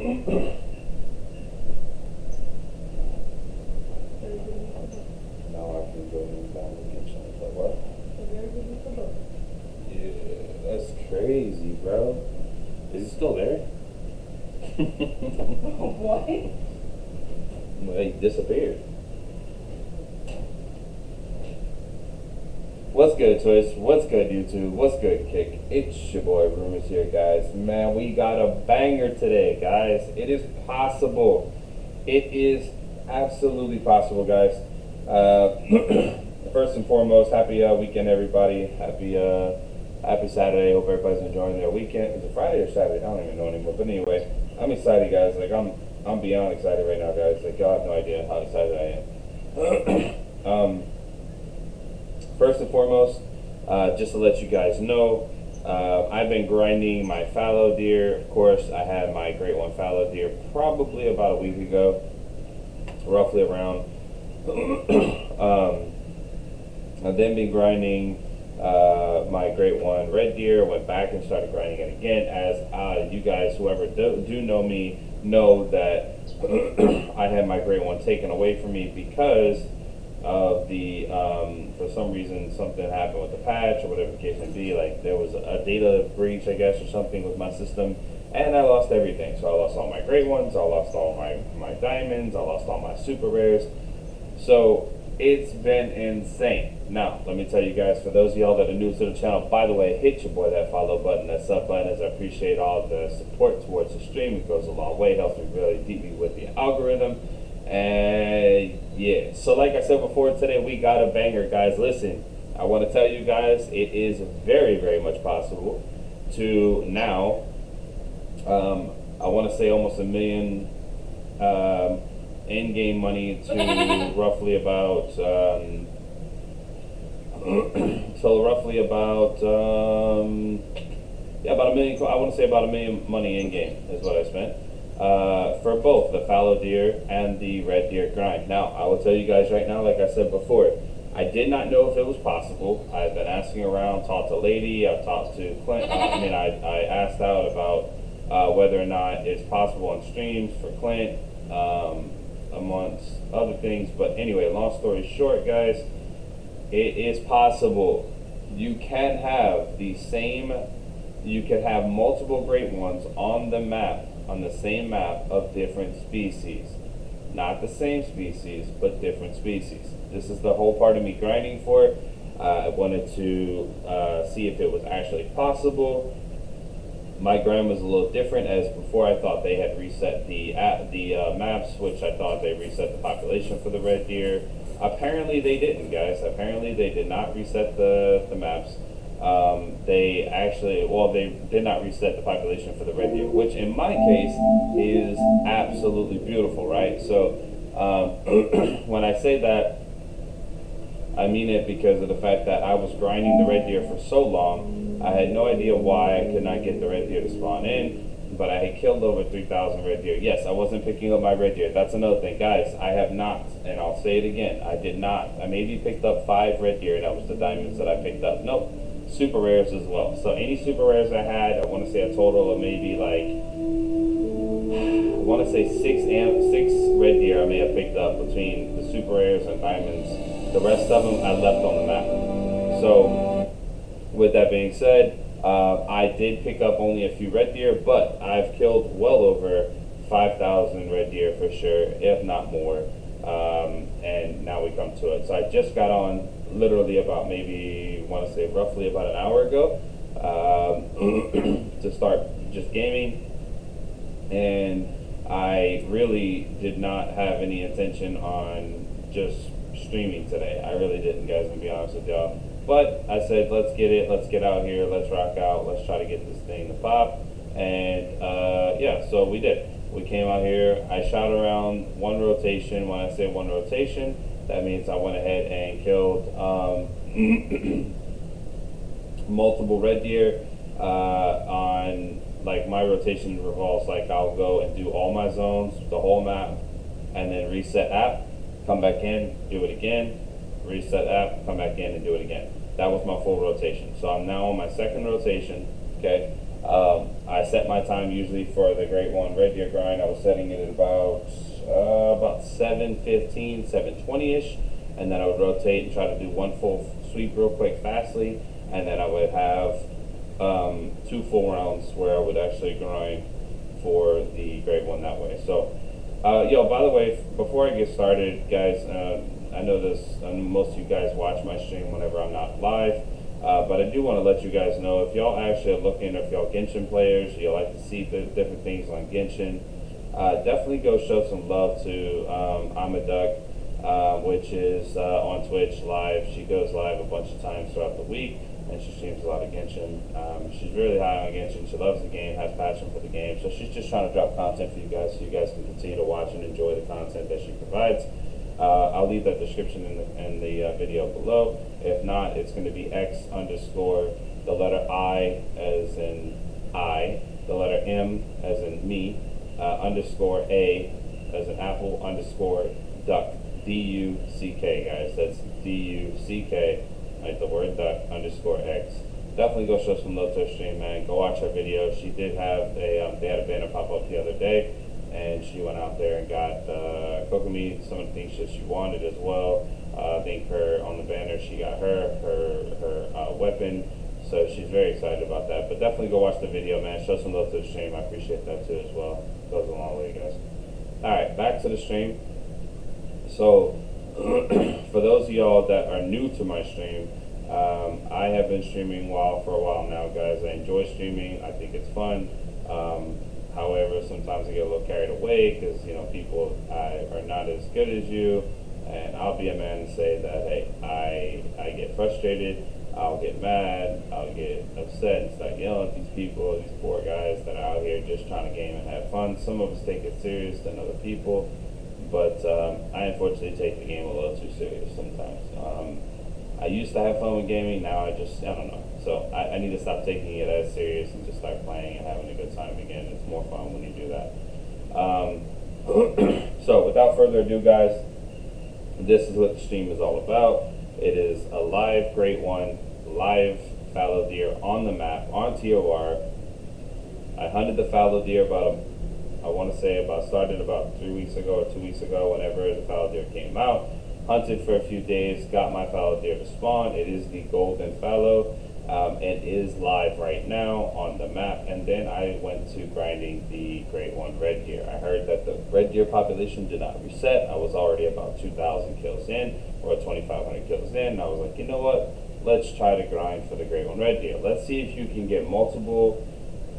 Now I can go down the kitchen. But what? Yeah, that's crazy, bro. Is he still there? What? Well, he disappeared. What's good, Twitch? What's good, YouTube? What's good, Kick? It's your boy, Rumors here, guys. Man, we got a banger today, guys. It is possible. It is absolutely possible, guys. First and foremost, happy weekend, everybody. Happy Saturday. Hope everybody's enjoying their weekend. Is it Friday or Saturday? I don't even know anymore. But anyway, I'm excited, guys. Like, I'm beyond excited right now, guys. Like, y'all have no idea how excited I am. First and foremost, just to let you guys know, I've been grinding my fallow deer. Of course, I had my great one fallow deer probably about a week ago, roughly around. I've then been grinding my great one red deer. Went back and started grinding it again. As you guys, whoever do know me, know that I had my great one taken away from me because of the for some reason something happened with the patch or whatever the case may be. Like, there was a data breach, I guess, or something with my system, and I lost everything. So I lost all my great ones, I lost all my diamonds, I lost all my super rares. So it's been insane. Now, let me tell you guys, for those of y'all that are new to the channel, by the way, hit your boy that follow button, that sub button, as I appreciate all the support towards the stream. It goes a long way, helps me really deeply with the algorithm. And yeah, so like I said before, today we got a banger, guys. Listen, I want to tell you guys, it is very, very much possible to now, I want to say almost $1 million in-game money to roughly about, about $1 million. I want to say about $1 million money in-game is what I spent. For both the fallow deer and the red deer grind. Now, I will tell you guys right now, like I said before, I did not know if it was possible. I've been asking around, talked to Lady, I've talked to Clint. I asked out about whether or not it's possible on streams for Clint, amongst other things. But anyway, long story short, guys, it is possible. You can have you can have multiple great ones on the map, on the same map of different species. Not the same species, but different species. This is the whole part of me grinding for it. I wanted to see if it was actually possible. My grind was a little different, as before I thought they had reset the maps, which I thought they reset the population for the red deer. Apparently they didn't, guys. Apparently they did not reset the maps. They did not reset the population for the red deer, which in my case is absolutely beautiful, right? So when I say that, I mean it because of the fact that I was grinding the red deer for so long. I had no idea why I could not get the red deer to spawn in, but I had killed over 3,000 red deer. Yes, I wasn't picking up my red deer. That's another thing, guys. I have not, and I'll say it again, I did not. I maybe picked up 5 red deer, and that was the diamonds that I picked up. Nope. Super rares as well. So any super rares I had, I want to say a total of maybe like, I want to say 6 red deer I may have picked up between the super rares and diamonds. The rest of them I left on the map. So with that being said, I did pick up only a few red deer, but I've killed well over 5,000 red deer for sure, if not more. And now we come to it. So I just got on literally about maybe, I want to say roughly about an hour ago, to start just gaming. And I really did not have any intention on just streaming today. I really didn't, guys, to be honest with y'all. But I said, let's get it, let's get out here, let's rock out, let's try to get this thing to pop. And yeah, so we did. We came out here, I shot around one rotation. When I say one rotation, that means I went ahead and killed multiple red deer on, like, my rotation revolves, like, I'll go and do all my zones, the whole map, and then reset app, come back in, do it again, reset app, come back in and do it again. That was my full rotation. So I'm now on my second rotation, okay? I set my time usually for the Great One Red Deer grind. I was setting it at about 7:15, 7:20ish, and then I would rotate and try to do one full sweep real quick, fastly, and then I would have 2 full rounds where I would actually grind for the Great One that way. So, yo, by the way, before I get started, guys, I know most of you guys watch my stream whenever I'm not live. But I do want to let you guys know, if y'all actually are looking, if y'all Genshin players, you like to see the different things on Genshin, definitely go show some love to Amaduck, which is on Twitch live. She goes live a bunch of times throughout the week, and she streams a lot of Genshin. She's really high on Genshin. She loves the game, has passion for the game, so she's just trying to drop content for you guys so you guys can continue to watch and enjoy the content that she provides. I'll leave that description in the video below. If not, it's going to be X underscore the letter I as in I, the letter M as in me, underscore A as in apple, underscore duck, D-U-C-K, guys. That's D-U-C-K, like the word duck, underscore X. Definitely go show some love to her stream, man. Go watch her video. She did have they had a banner pop up the other day, and she went out there and got Kokomi some of the things that she wanted as well. I think her on the banner, she got her weapon, so she's very excited about that. But definitely go watch the video, man. Show some love to the stream. I appreciate that too as well. Goes a long way, guys. All right, back to the stream. So for those of y'all that are new to my stream, I have been streaming for a while now, guys. I enjoy streaming. I think it's fun. However, sometimes I get a little carried away because, people are not as good as you. And I'll be a man and say that, hey, I get frustrated, I'll get mad, I'll get upset and start yelling at these people, these poor guys that are out here just trying to game and have fun. Some of us take it serious than other people, but I unfortunately take the game a little too serious sometimes. I used to have fun with gaming, now I don't know. So I need to stop taking it as serious and just start playing and having a good time again. It's more fun when you do that. So without further ado, guys, this is what the stream is all about. It is a live Great One, live fallow deer on the map, on TOR. I hunted the fallow deer started about 3 weeks ago or 2 weeks ago, whenever the fallow deer came out. Hunted for a few days, got my fallow deer to spawn. It is the golden fallow. It is live right now on the map, and then I went to grinding the Great One Red Deer. I heard that the Red Deer population did not reset. I was already about 2,000 kills in, or 2,500 kills in, and I was like, you know what? Let's try to grind for the Great One Red Deer. Let's see if you can get multiple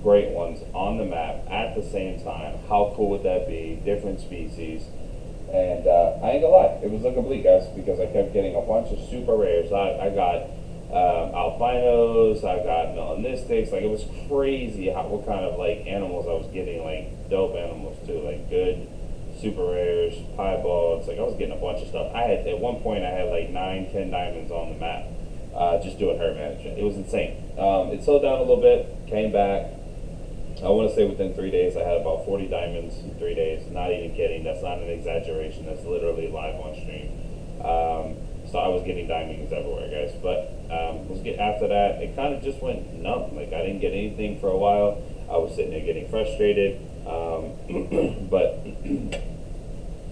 Great Ones on the map at the same time. How cool would that be? Different species. And I ain't gonna lie, it was looking bleak, guys, because I kept getting a bunch of super rares. I got albinos, I got melanistics. Like, it was crazy what kind of animals I was getting, dope animals too, good super rares, piebalgs. I was getting a bunch of stuff. At one point I had 9-10 diamonds on the map, just doing herd management. It was insane. It slowed down a little bit, came back. I want to say within 3 days I had about 40 diamonds in 3 days. Not even kidding. That's not an exaggeration. That's literally live on stream. So I was getting diamonds everywhere, guys. But after that, it kind of just went numb. I didn't get anything for a while. I was sitting there getting frustrated. But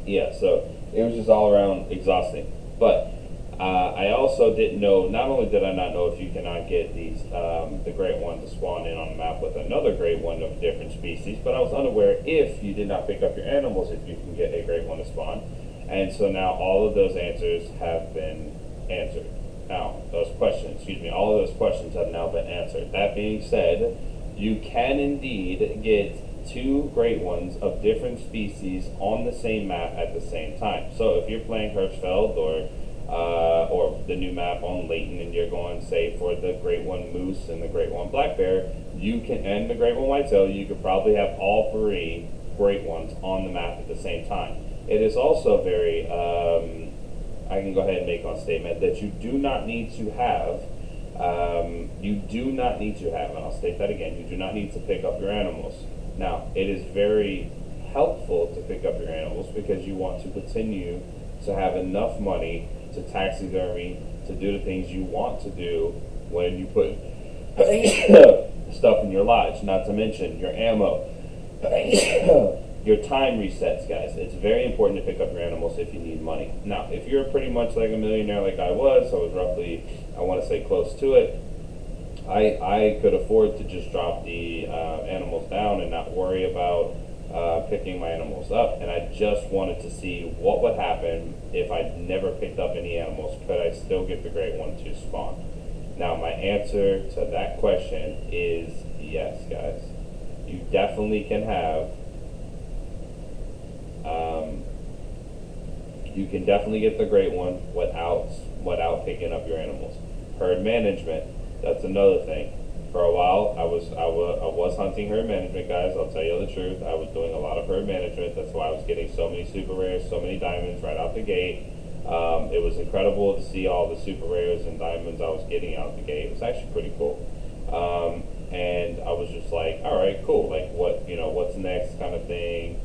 yeah, so it was just all around exhausting. But I also didn't know, not only did I not know if you cannot get these, the Great One to spawn in on the map with another Great One of a different species, but I was unaware if you did not pick up your animals, if you can get a Great One to spawn. And so now all of those answers have been answered. Now, all of those questions have now been answered. That being said, you can indeed get 2 Great Ones of different species on the same map at the same time. So if you're playing Hirschfeld or the new map on Layton, and you're going, say, for the Great One Moose and the Great One Black Bear, and the Great One Whitetail, you could probably have all 3 Great Ones on the map at the same time. It is also very, I can go ahead and make a statement that you do not need to have, and I'll state that again, you do not need to pick up your animals. Now, it is very helpful to pick up your animals because you want to continue to have enough money to taxidermy, to do the things you want to do when you put stuff in your lodge, not to mention your ammo, your time resets, guys. It's very important to pick up your animals if you need money. Now, if you're pretty much like a millionaire like I was roughly, I want to say close to it, I could afford to just drop the animals down and not worry about picking my animals up. And I just wanted to see what would happen if I never picked up any animals. Could I still get the great one to spawn? Now, my answer to that question is yes, guys. You definitely can have, you can definitely get the great one without picking up your animals. Herd management, that's another thing. For a while, I was hunting herd management, guys. I'll tell you the truth. I was doing a lot of herd management. That's why I was getting so many super rares, so many diamonds right out the gate. It was incredible to see all the super rares and diamonds I was getting out the gate. It was actually pretty cool. And I was just like, all right, cool. Like, what's next, kind of thing.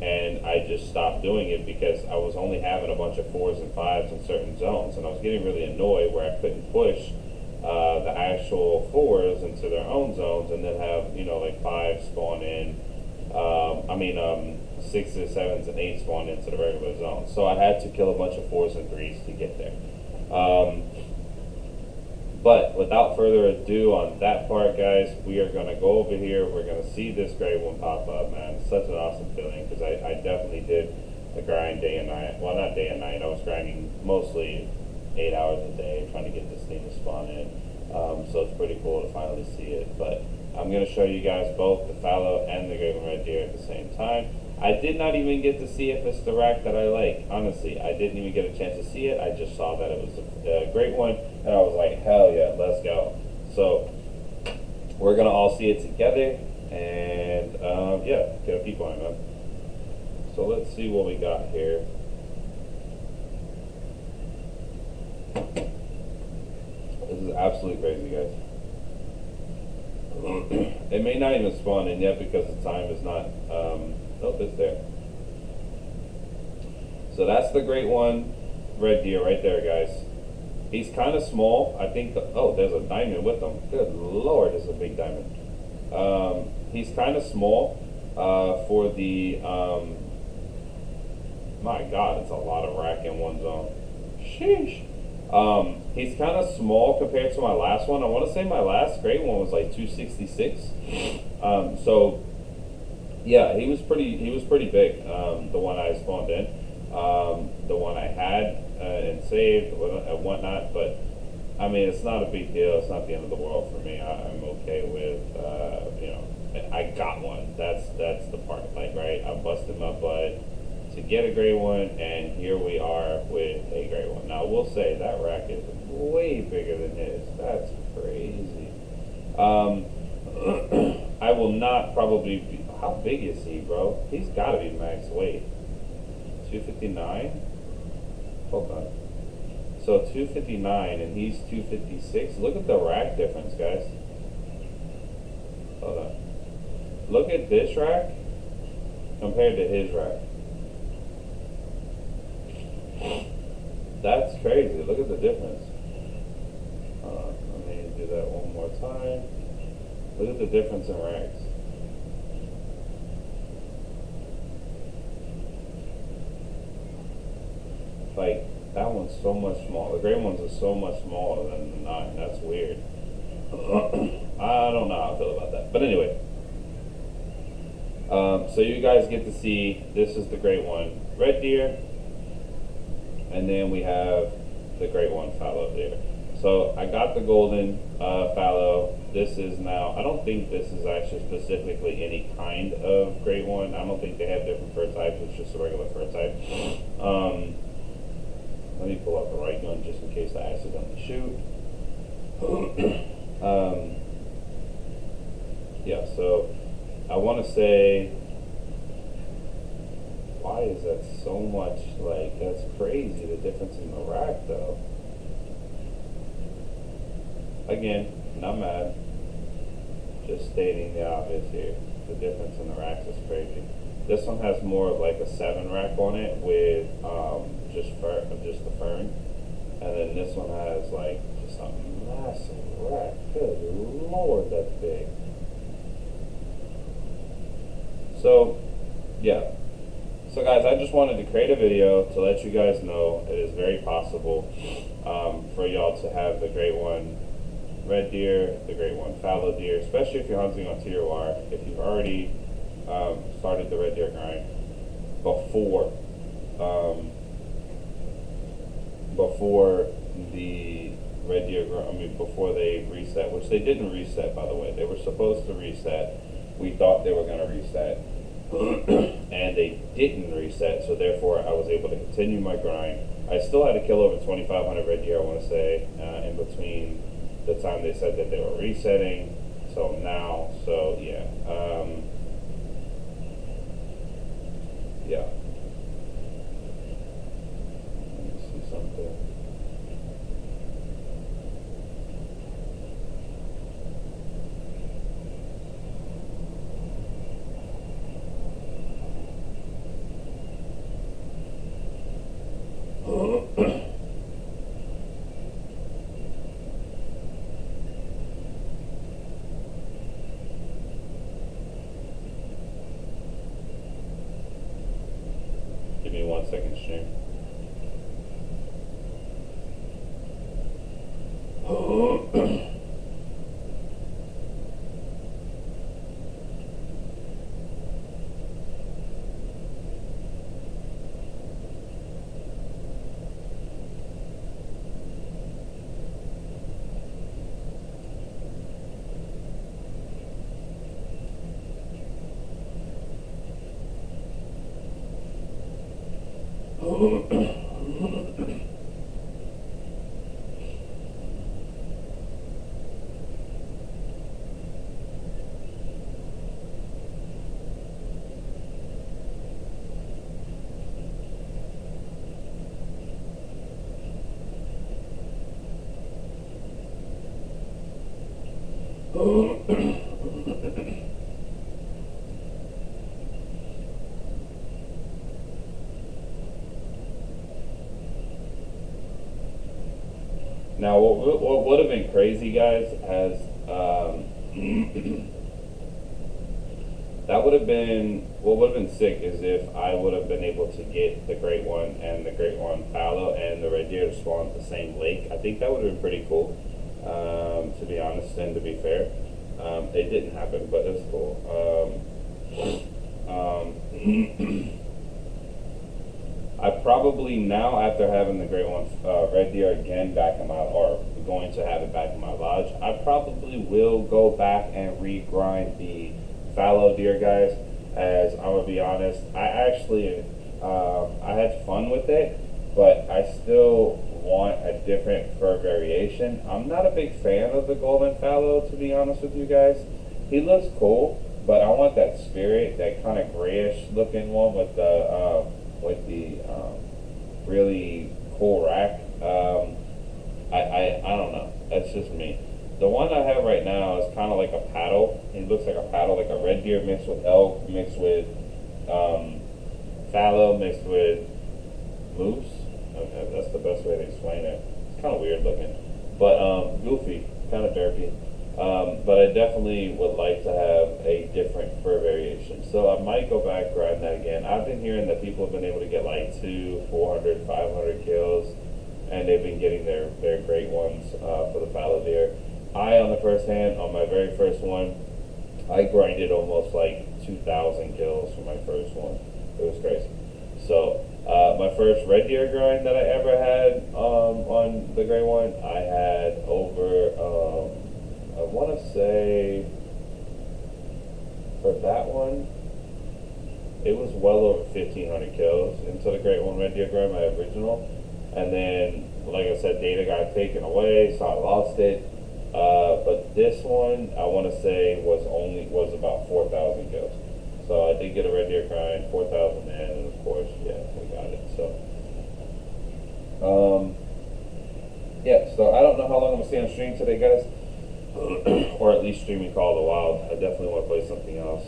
And I just stopped doing it because I was only having a bunch of 4s and 5s in certain zones, and I was getting really annoyed where I couldn't push the actual 4s into their own zones and then have like 5s spawn in. 6s, 7s, and 8s spawn into the regular zone. So I had to kill a bunch of 4s and 3s to get there. But without further ado on that part, guys, we are going to go over here. We're going to see this great one pop up, man. It's such an awesome feeling because I definitely did the grind day and night. Well, not day and night. I was grinding mostly 8 hours a day trying to get this thing to spawn in. So it's pretty cool to finally see it. But I'm going to show you guys both the fallow and the great one red deer at the same time. I did not even get to see if it's the rack that I like. Honestly, I didn't even get a chance to see it. I just saw that it was a great one, and I was like, hell yeah, let's go. So we're gonna all see it together, and yeah, get a peek on it, man. So let's see what we got here. This is absolutely crazy, guys. It may not even spawn in yet because the time is not. Nope, it's there. So that's the great one red deer right there, guys. He's kind of small. I think there's a diamond with him. Good lord, it's a big diamond. He's kind of small for the my god, it's a lot of rack in one zone. Sheesh. He's kind of small compared to my last one. I want to say my last great one was like 266. So yeah, he was pretty big. The one I spawned in, the one I had and saved and whatnot. But I mean, it's not a big deal. It's not the end of the world for me. I'm okay with I got one. That's the part. Like, right, I busted my butt to get a great one, and here we are with a great one. Now, I will say that rack is way bigger than his. That's crazy. I will not probably be, how big is he, bro? He's got to be max weight. 259? Hold on. So 259 and he's 256. Look at the rack difference, guys. Hold on. Look at this rack compared to his rack. That's crazy. Look at the difference. Let me do that one more time. Look at the difference in racks. Like, that one's so much smaller. The gray ones are so much smaller than the 9. That's weird. I don't know how I feel about that. But anyway. So you guys get to see, this is the great one red deer. And then we have the great one fallow deer. So I got the golden fallow. This is now, I don't think this is actually specifically any kind of great one. I don't think they have different fur types. It's just a regular fur type. Let me pull out the right gun just in case I accidentally shoot. Yeah, so I want to say, why is that so much? Like, that's crazy, the difference in the rack, though. Again, not mad. Just stating the obvious here. The difference in the racks is crazy. This one has more of like a 7 rack on it with just the fern. And then this one has like just a Nice and wrecked. Good Lord, that's big. So, yeah. So guys, I just wanted to create a video to let you guys know it is very possible for y'all to have the great one red deer, the great one fallow deer, especially if you're hunting on TOR. If you've already started the red deer grind before the red deer, before they reset, which they didn't reset, by the way. They were supposed to reset. We thought they were going to reset. And they didn't reset, so therefore I was able to continue my grind. I still had to kill over 2,500 red deer, I want to say, in between the time they said that they were resetting till now. So yeah, yeah. Let me see something. Give me 1 second, stream. Now, what would have been crazy, guys, as that would have been, what would have been sick is if I would have been able to get the great one and the great one fallow and the red deer to spawn at the same lake. I think that would have been pretty cool, to be honest and to be fair. It didn't happen, but it was cool. I probably now, after having the great one red deer again back in my, or going to have it back in my lodge, I probably will go back and regrind the fallow deer, guys. As I'm gonna be honest, I actually I had fun with it, but I still want a different fur variation. I'm not a big fan of the golden fallow, to be honest with you guys. He looks cool, but I want that spirit, that kind of grayish looking one with the really cool rack. I don't know. That's just me. The one I have right now is kind of like a paddle. It looks like a paddle, like a red deer mixed with elk, mixed with fallow, mixed with moose. Okay, that's the best way to explain it. It's kind of weird looking, but goofy, kind of derpy. But I definitely would like to have a different fur variation. So I might go back, grind that again. I've been hearing that people have been able to get like 200, 400, 500 kills, and they've been getting their great ones for the fallow deer. I, on the first hand, on my very first one, I grinded almost like 2,000 kills for my first one. It was crazy. So my first red deer grind that I ever had on the gray one, I had over, I want to say, for that one, it was well over 1,500 kills into the great one red deer grind, my original. And then, like I said, data got taken away, so I lost it. But this one, I want to say, was about 4,000 kills. So I did get a red deer grind, 4,000 in, and of course, yeah, we got it. So, yeah. So I don't know how long I'm gonna stay on stream today, guys, or at least streaming Call of the Wild. I definitely want to play something else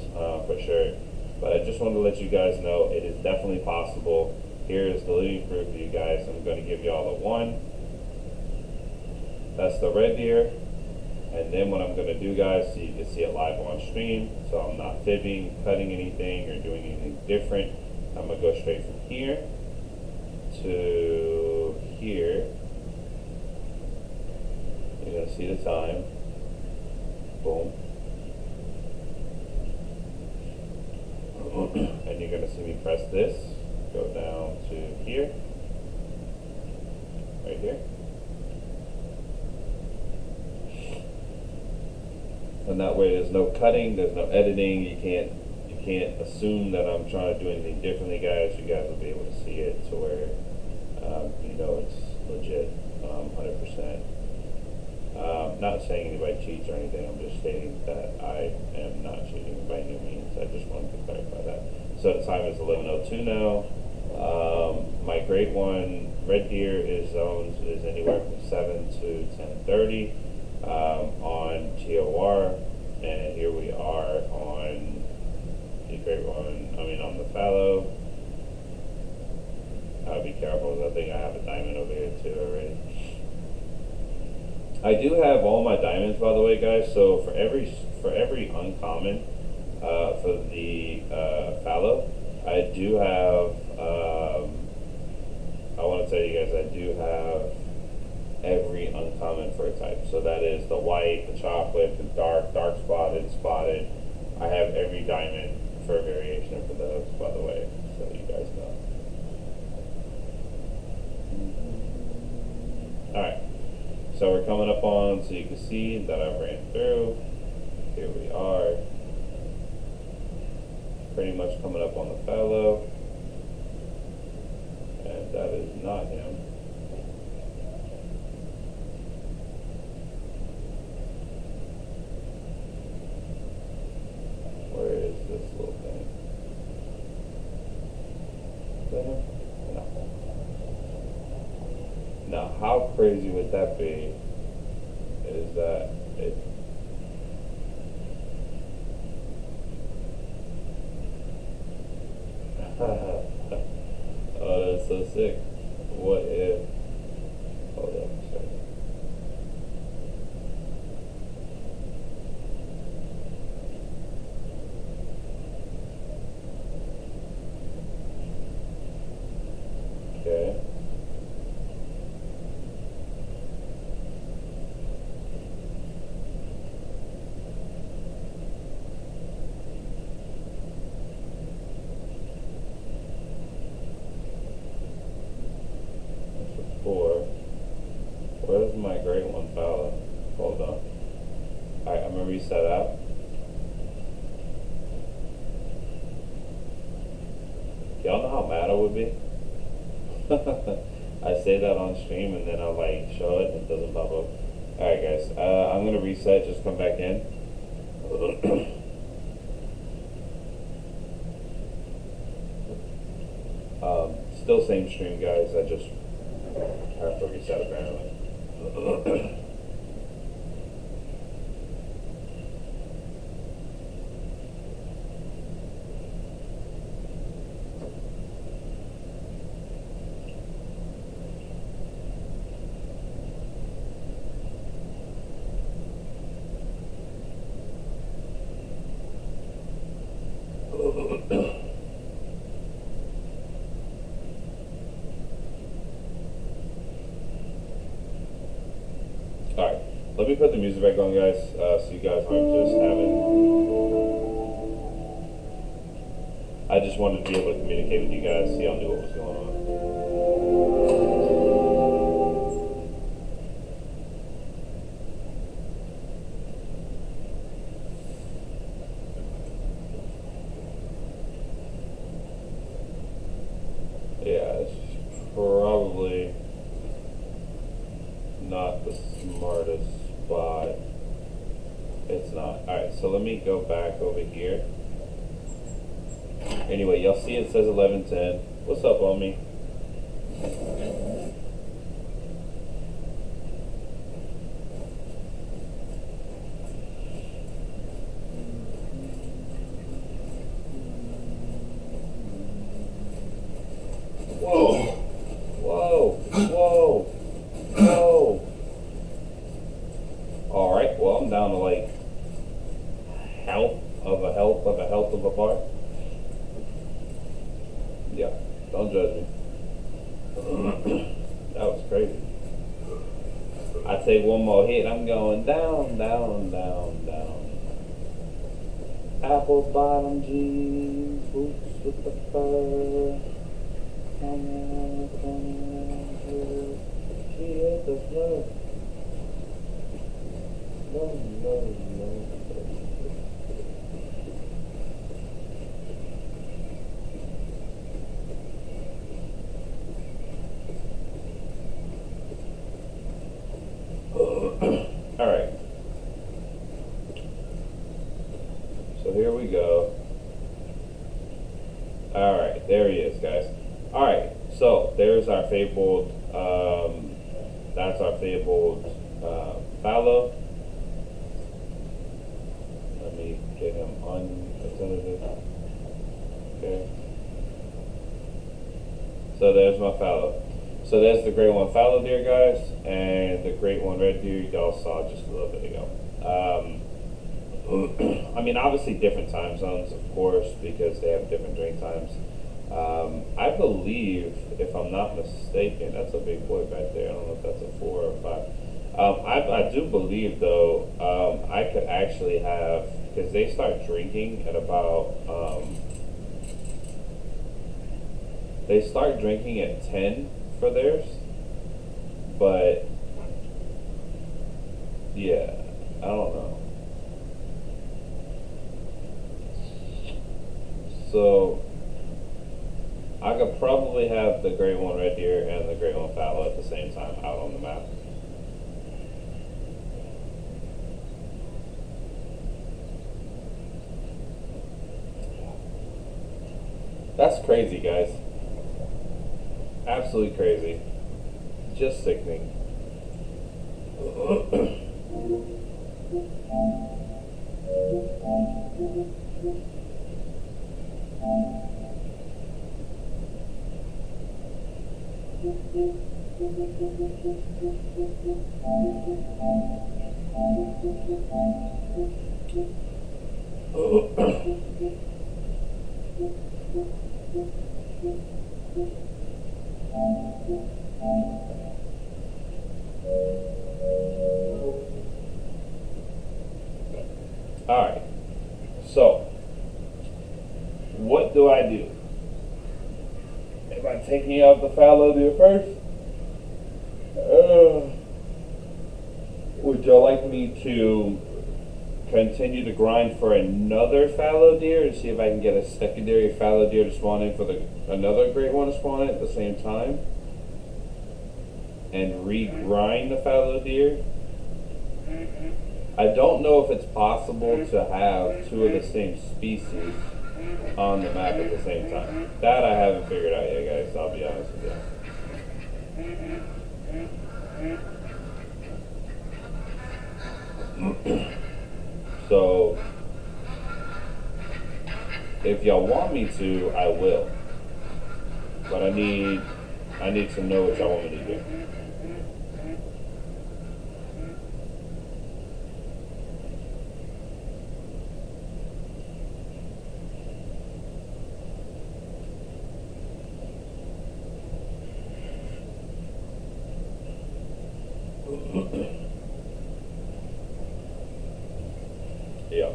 for sure. But I just wanted to let you guys know it is definitely possible. Here is the living proof for you guys. I'm going to give y'all the 1, That's the red deer. And then what I'm going to do, guys, so you can see it live on stream, so I'm not fibbing, cutting anything, or doing anything different. I'm going to go straight from here to here. You're going to see the time. Boom. And you're going to see me press this, go down to here, right here. And that way there's no cutting, there's no editing, you can't assume that I'm trying to do anything differently, guys. You guys will be able to see it to where you know it's legit, 100%. Not saying anybody cheats or anything, I'm just stating that I am not cheating by any means. I just wanted to clarify that. So the time is 11:02 now. My grade 1 red deer is anywhere from 7 to 10:30 on TOR, and here we are on the grade 1. On the fallow. Be careful, I think I have a diamond over here too already. I do have all my diamonds, by the way, guys. So for every uncommon for the fallow, I do have. I want to tell you guys, I do have every uncommon for a type. So that is the white, the chocolate, the dark spotted, spotted. I have every diamond for a variation for those, by the way, so you guys know. Alright, so we're coming up on, so you can see that I ran through. Here we are. Pretty much coming up on the fallow. And that is not him. Where is this little thing? Is that him? No. Now, how crazy would that be? Is that it? Oh, that's so sick. What if? Hold up a second. Okay. Where's my grade 1 fallow? Hold on. Alright, I'm gonna reset out. Y'all know how mad I would be? I say that on stream and then I'll like show it and it doesn't pop up. Alright guys, I'm gonna reset, just come back in. Still same stream, guys, I just have to reset apparently. Alright, let me put the music back on, guys, so you guys aren't just having... I just wanted to be able to communicate with you guys, so y'all knew what was going on. Yeah, it's probably not the smartest spot. It's not. Alright, so let me go back over here. Anyway, y'all see it says 11:10. What's up, homie? Whoa! Whoa! Whoa! Whoa! health of a bar. Yeah, don't judge me. That was crazy. I take one more hit, I'm going down, down, down, down. Apple bottom jeans, boots with the fur. She hit the floor. No, no, no. Alright. So here we go. Alright, there he is, guys. Alright, so there's our fabled, that's our fabled Fallow. Let me get him unattended. Okay. So there's my Fallow. So there's the great one fallow deer, guys, and the great one red deer y'all saw just a little bit ago. I mean, obviously different time zones, of course, because they have different drink times. I believe, if I'm not mistaken, that's a big boy back there. I don't know if that's a 4 or a 5. I do believe, though, I could actually have, because they start drinking at about, they start drinking at 10 for theirs, but yeah, I don't know. So I could probably have the great one red deer and the great one fallow at the same time out on the map. That's crazy, guys. Absolutely crazy. Just sickening. Alright, so what do I do? Am I taking out the fallow deer first? Would y'all like me to continue to grind for another fallow deer and see if I can get a secondary fallow deer to spawn in for another great one to spawn in at the same time? And regrind the fallow deer? I don't know if it's possible to have two of the same species on the map at the same time. That I haven't figured out yet, guys, I'll be honest with you. So, if y'all want me to, I will. But I need to know what y'all want me to do. Yeah.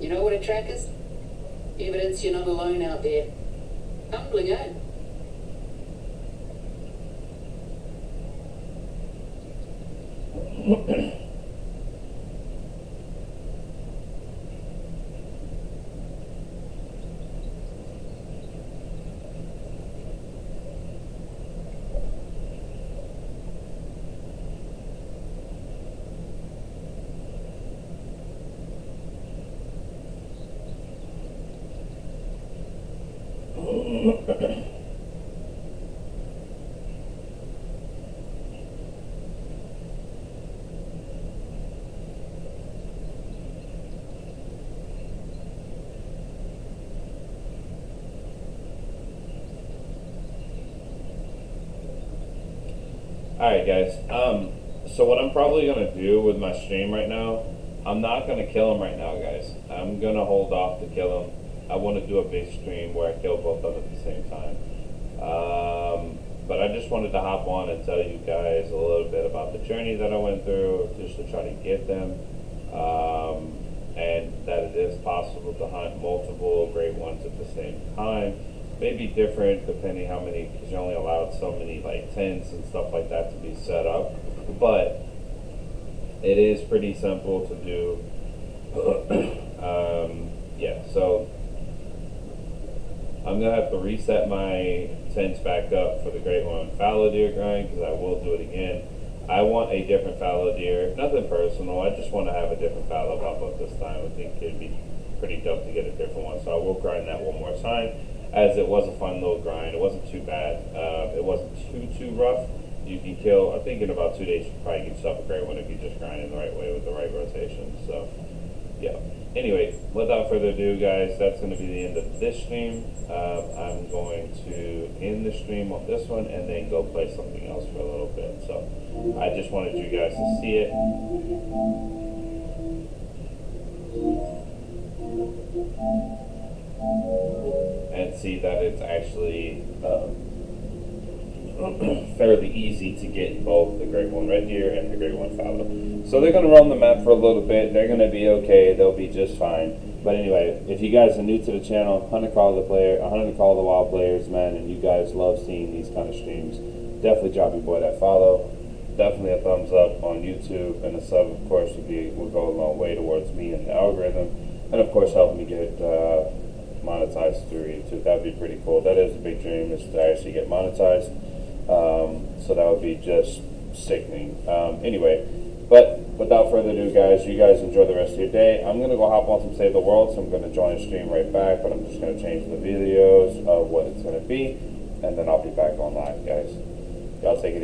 You know what a track is? Evidence you're not alone out there. Humbling, eh? Alright guys, so what I'm probably going to do with my stream right now, I'm not going to kill him right now guys. I'm going to hold off to kill him. I want to do a big stream where I kill both of them at the same time. But I just wanted to hop on and tell you guys a little bit about the journey that I went through, just to try to get them. And that it is possible to hunt multiple great ones at the same time. Maybe different depending how many, because you're only allowed so many like tents and stuff like that to be set up. But it is pretty simple to do. Yeah, so I'm gonna have to reset my tents back up for the great one fallow deer grind, because I will do it again. I want a different fallow deer, nothing personal, I just want to have a different fallow pop up this time. I think it'd be pretty dope to get a different one, so I will grind that one more time, as it was a fun little grind. It wasn't too bad, it wasn't too rough. You can kill, I think in about 2 days you can probably get yourself a great one if you just grind in the right way with the right rotation. So yeah, anyway, without further ado guys, that's going to be the end of this stream. I'm going to end the stream on this one and then go play something else for a little bit. So I just wanted you guys to see it. And see that it's actually fairly easy to get both the great one red deer and the great one fallow. So they're going to roam the map for a little bit. They're going to be okay. They'll be just fine. But anyway, if you guys are new to the channel, Hunter Call of the Wild players, man, and you guys love seeing these kind of streams, definitely drop your boy that follow. Definitely a thumbs up on YouTube, and a sub, of course, would go a long way towards me and the algorithm, and of course help me get monetized through YouTube. That'd be pretty cool. That is a big dream, is to actually get monetized. So that would be just sickening. Anyway, but without further ado, guys, you guys enjoy the rest of your day. I'm going to go hop on some Save the World, so I'm going to join the stream right back, but I'm just going to change the videos of what it's going to be, and then I'll be back on live, guys. Y'all take it easy.